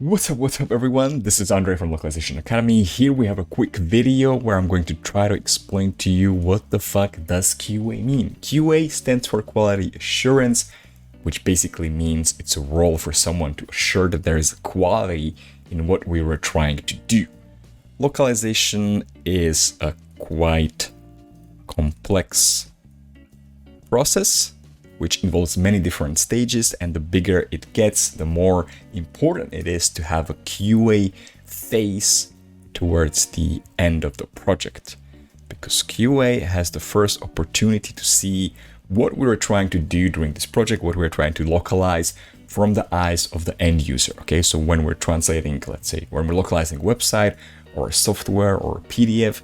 What's up everyone? This is Andre from Localization Academy. Here we have a quick video where I'm going to try to explain to you what the fuck does QA mean. QA stands for quality assurance, which basically means it's a role for someone to assure that there is quality in what we were trying to do. Localization is a quite complex process which involves many different stages, and the bigger it gets, the more important it is to have a QA phase towards the end of the project. Because QA has the first opportunity to see what we were trying to do during this project, what we're trying to localize from the eyes of the end user. Okay, so when we're translating, let's say, when we're localizing a website or a software or a PDF,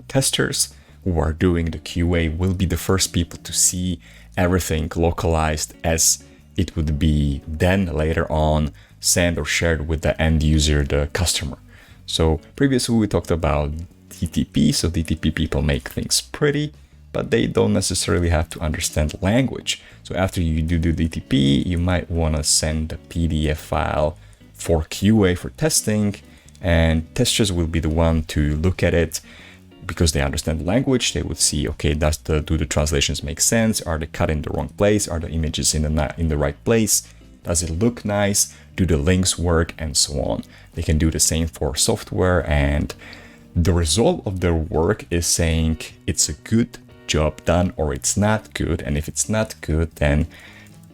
testers who are doing the QA will be the first people to see everything localized as it would be then later on sent or shared with the end user, the customer. So previously we talked about DTP. So DTP people make things pretty, but they don't necessarily have to understand language. So after you do the DTP, you might want to send a PDF file for QA for testing, and testers will be the one to look at it. Because they understand the language, they would see, okay, do the translations make sense? Are they cut in the wrong place? Are the images in the right place? Does it look nice? Do the links work? And so on. They can do the same for software, and the result of their work is saying it's a good job done or it's not good. And if it's not good, then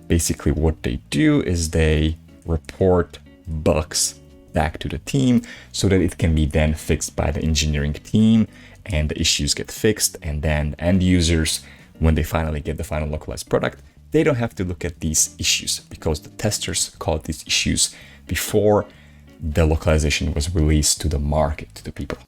basically what they do is they report bugs back to the team so that it can be then fixed by the engineering team, and the issues get fixed, and then end users, when they finally get the final localized product, they don't have to look at these issues because the testers caught these issues before the localization was released to the market, to the people.